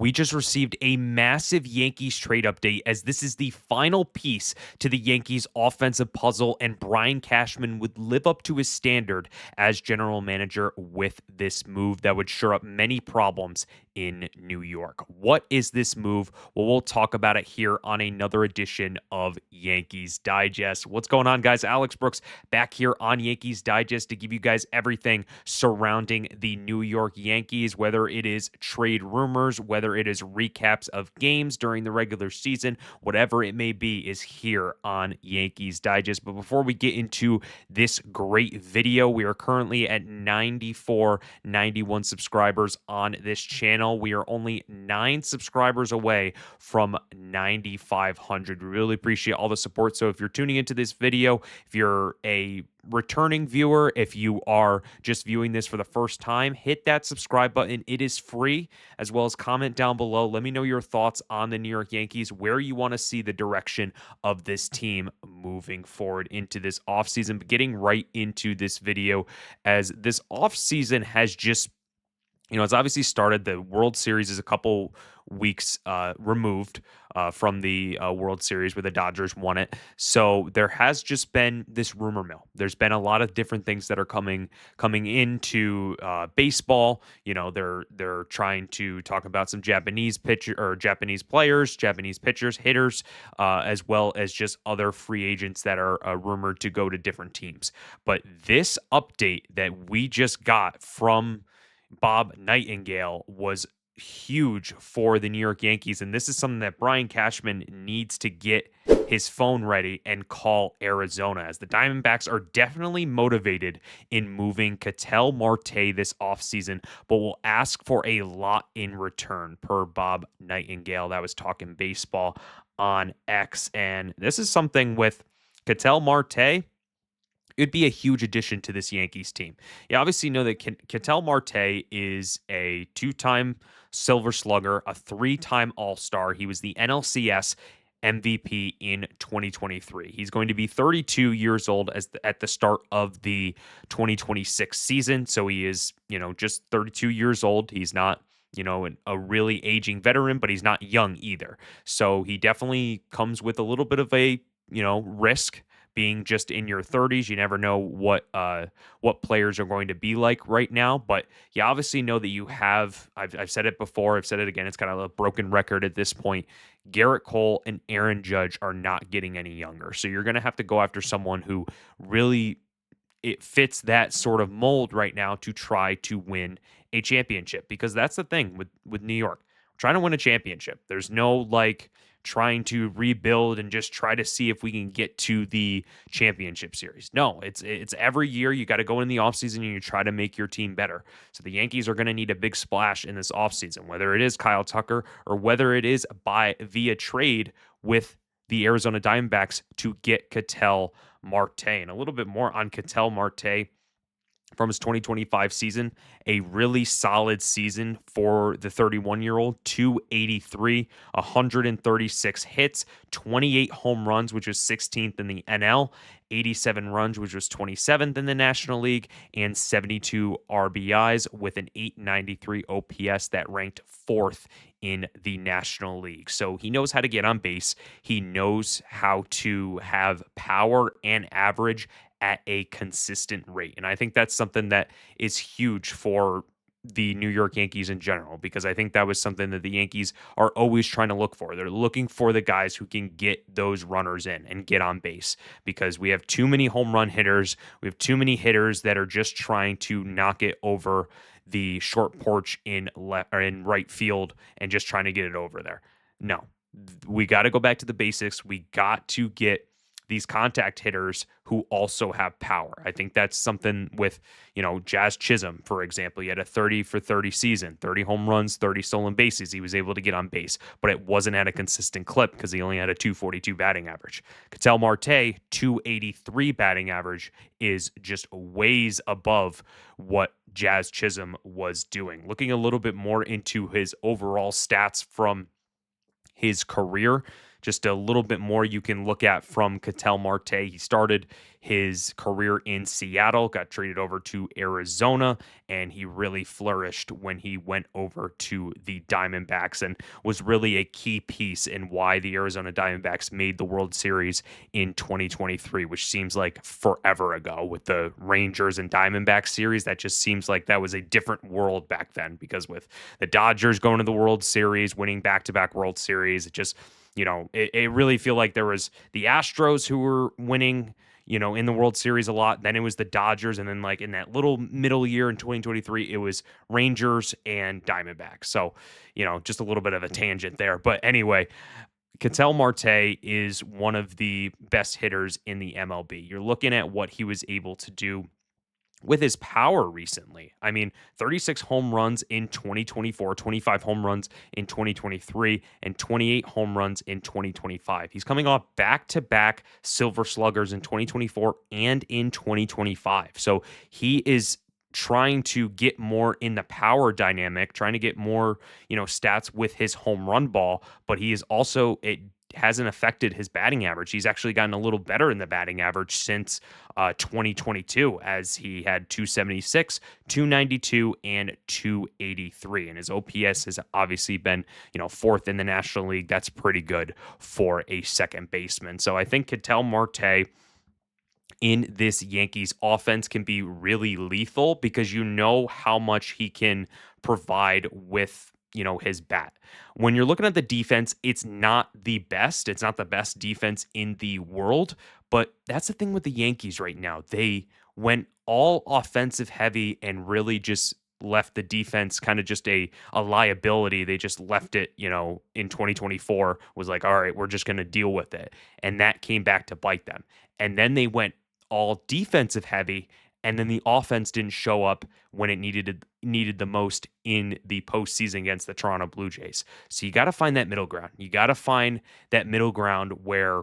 We just received a massive Yankees trade update as this is the final piece to the Yankees offensive puzzle, and Brian Cashman would live up to his standard as general manager with this move that would shore up many problems in New York. What is this move? Well, we'll talk about it here on another edition of Yankees Digest. What's going on, guys? Alex Brooks back here on Yankees Digest to give you guys everything surrounding the New York Yankees, whether it is trade rumors, whether it is recaps of games during the regular season, whatever it may be is here on Yankees Digest. But before we get into this great video, we are currently at 91 subscribers on this channel. We are only 9 subscribers away from 9,500. We really appreciate all the support. So if you're tuning into this video, if you're a returning viewer, if you are just viewing this for the first time, hit that subscribe button. It is free, as well as comment down below. Let me know your thoughts on the New York Yankees, where you want to see the direction of this team moving forward into this offseason. But getting right into this video, as this offseason has just, it's obviously started. The World Series is a couple weeks removed from the World Series where the Dodgers won it. So there has just been this rumor mill. There's been a lot of different things that are coming into baseball. They're trying to talk about some Japanese players, Japanese pitchers, hitters, as well as just other free agents that are rumored to go to different teams. But this update that we just got from Bob Nightingale was huge for the New York Yankees, and this is something that Brian Cashman needs to get his phone ready and call Arizona, as the Diamondbacks are definitely motivated in moving Ketel Marte this offseason, but will ask for a lot in return, per Bob Nightingale that was talking baseball on X. And this is something with Ketel Marte. It'd be a huge addition to this Yankees team. You obviously know that Ketel Marte is a 2-time Silver Slugger, a 3-time All-Star. He was the NLCS MVP in 2023. He's going to be 32 years old at the start of the 2026 season. So he is, just 32 years old. He's not, a really aging veteran, but he's not young either. So he definitely comes with a little bit of a, risk. Being just in your 30s, you never know what players are going to be like right now. But you obviously know that you have. I've said it before. I've said it again. It's kind of a broken record at this point. Gerrit Cole and Aaron Judge are not getting any younger, so you're going to have to go after someone who really it fits that sort of mold right now to try to win a championship. Because that's the thing with New York, trying to win a championship. There's no trying to rebuild and just try to see if we can get to the championship series. No, it's every year you got to go in the offseason and you try to make your team better. So the Yankees are going to need a big splash in this offseason, whether it is Kyle Tucker or whether it is via trade with the Arizona Diamondbacks to get Ketel Marte. And a little bit more on Ketel Marte from his 2025 season, a really solid season for the 31-year-old, 283, 136 hits, 28 home runs, which was 16th in the NL, 87 runs, which was 27th in the National League, and 72 RBIs with an 893 OPS that ranked 4th in the National League. So he knows how to get on base. He knows how to have power and average at a consistent rate. And I think that's something that is huge for the New York Yankees in general, because I think that was something that the Yankees are always trying to look for. They're looking for the guys who can get those runners in and get on base, because we have too many home run hitters. We have too many hitters that are just trying to knock it over the short porch in right field and just trying to get it over there. No, we got to go back to the basics. We got to get these contact hitters who also have power. I think that's something with, Jazz Chisholm, for example. He had a 30 for 30 season, 30 home runs, 30 stolen bases. He was able to get on base, but it wasn't at a consistent clip because he only had a 242 batting average. Ketel Marte, 283 batting average, is just ways above what Jazz Chisholm was doing. Looking a little bit more into his overall stats from his career, just a little bit more you can look at from Ketel Marte. He started his career in Seattle, got traded over to Arizona, and he really flourished when he went over to the Diamondbacks and was really a key piece in why the Arizona Diamondbacks made the World Series in 2023, which seems like forever ago with the Rangers and Diamondbacks series. That just seems like that was a different world back then, because with the Dodgers going to the World Series, winning back-to-back World Series, it just, it really feel like there was the Astros who were winning, in the World Series a lot. Then it was the Dodgers. And then, like, in that little middle year in 2023, it was Rangers and Diamondbacks. So, just a little bit of a tangent there. But anyway, Ketel Marte is one of the best hitters in the MLB. You're looking at what he was able to do with his power recently. I mean, 36 home runs in 2024, 25 home runs in 2023, and 28 home runs in 2025. He's coming off back-to-back Silver Sluggers in 2024 and in 2025. So he is trying to get more in the power dynamic, trying to get more, stats with his home run ball, but he is also, it hasn't affected his batting average. He's actually gotten a little better in the batting average since 2022, as he had 276, 292, and 283. And his OPS has obviously been, fourth in the National League. That's pretty good for a second baseman. So I think Ketel Marte in this Yankees offense can be really lethal, because how much he can provide with, his bat. When you're looking at the defense, it's not the best. It's not the best defense in the world, but that's the thing with the Yankees right now. They went all offensive heavy and really just left the defense kind of just a liability. They just left it, in 2024, was like, all right, we're just going to deal with it. And that came back to bite them. And then they went all defensive heavy, and then the offense didn't show up when it needed the most in the postseason against the Toronto Blue Jays. So you got to find that middle ground. You got to find that middle ground where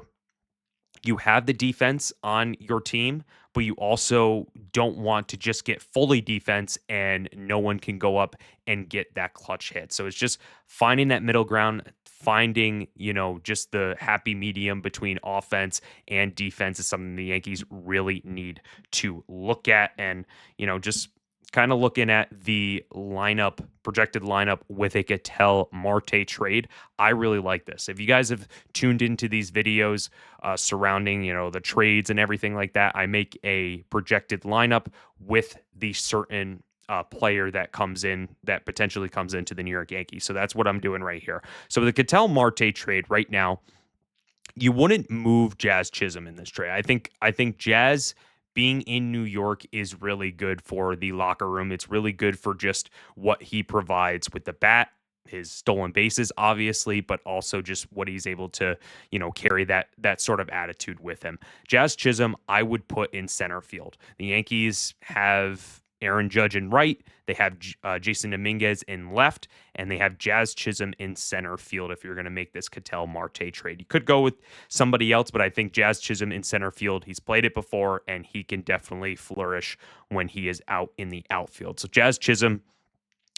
you have the defense on your team, but you also don't want to just get fully defense and no one can go up and get that clutch hit. So it's just finding that middle ground, finding, just the happy medium between offense and defense is something the Yankees really need to look at. And, just kind of looking at the projected lineup with a Ketel Marte trade, I really like this. If you guys have tuned into these videos surrounding, the trades and everything like that, I make a projected lineup with the certain player that potentially comes into the New York Yankees. So that's what I'm doing right here. So the Ketel Marte trade right now, you wouldn't move Jazz Chisholm in this trade. I think Jazz being in New York is really good for the locker room. It's really good for just what he provides with the bat, his stolen bases, obviously, but also just what he's able to, carry that sort of attitude with him. Jazz Chisholm, I would put in center field. The Yankees have Aaron Judge in right. They have Jason Dominguez in left, and they have Jazz Chisholm in center field if you're going to make this Ketel Marte trade. You could go with somebody else, but I think Jazz Chisholm in center field, he's played it before, and he can definitely flourish when he is out in the outfield. So Jazz Chisholm,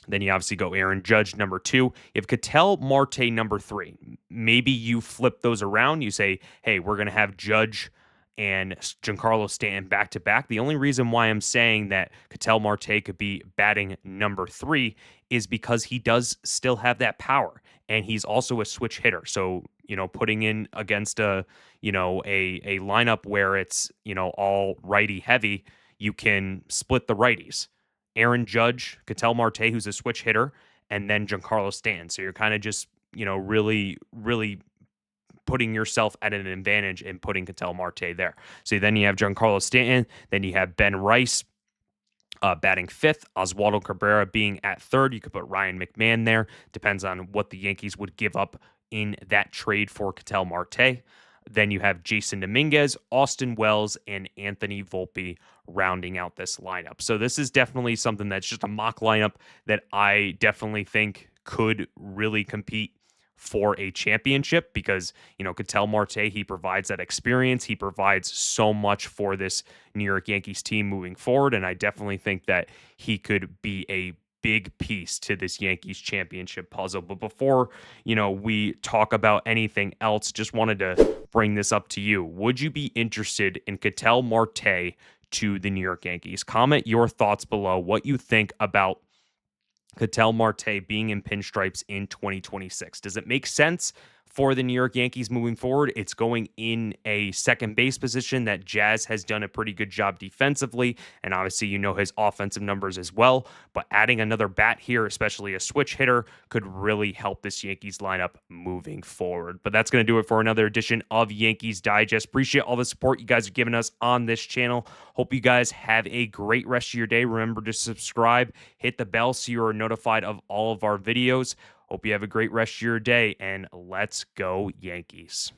then you obviously go Aaron Judge, number 2. You have Ketel Marte, number 3. Maybe you flip those around. You say, hey, we're going to have Judge and Giancarlo Stanton back-to-back. The only reason why I'm saying that Ketel Marte could be batting number 3 is because he does still have that power, and he's also a switch hitter. So, putting in against a lineup where it's, all righty heavy, you can split the righties. Aaron Judge, Ketel Marte, who's a switch hitter, and then Giancarlo Stanton. So you're kind of just, really, really putting yourself at an advantage and putting Ketel Marte there. So then you have Giancarlo Stanton, then you have Ben Rice batting 5th, Oswaldo Cabrera being at 3rd. You could put Ryan McMahon there. Depends on what the Yankees would give up in that trade for Ketel Marte. Then you have Jason Dominguez, Austin Wells, and Anthony Volpe rounding out this lineup. So this is definitely something that's just a mock lineup that I definitely think could really compete for a championship, because, Ketel Marte, he provides that experience. He provides so much for this New York Yankees team moving forward. And I definitely think that he could be a big piece to this Yankees championship puzzle. But before, we talk about anything else, just wanted to bring this up to you. Would you be interested in Ketel Marte to the New York Yankees? Comment your thoughts below, what you think about Ketel Marte being in pinstripes in 2026. Does it make sense for the New York Yankees moving forward? It's going in a second base position that Jazz has done a pretty good job defensively, and obviously his offensive numbers as well. But adding another bat here, especially a switch hitter, could really help this Yankees lineup moving forward. But that's going to do it for another edition of Yankees Digest. Appreciate all the support you guys are giving us on this channel. Hope you guys have a great rest of your day. Remember to subscribe, hit the bell so you are notified of all of our videos. Hope you have a great rest of your day, and let's go Yankees.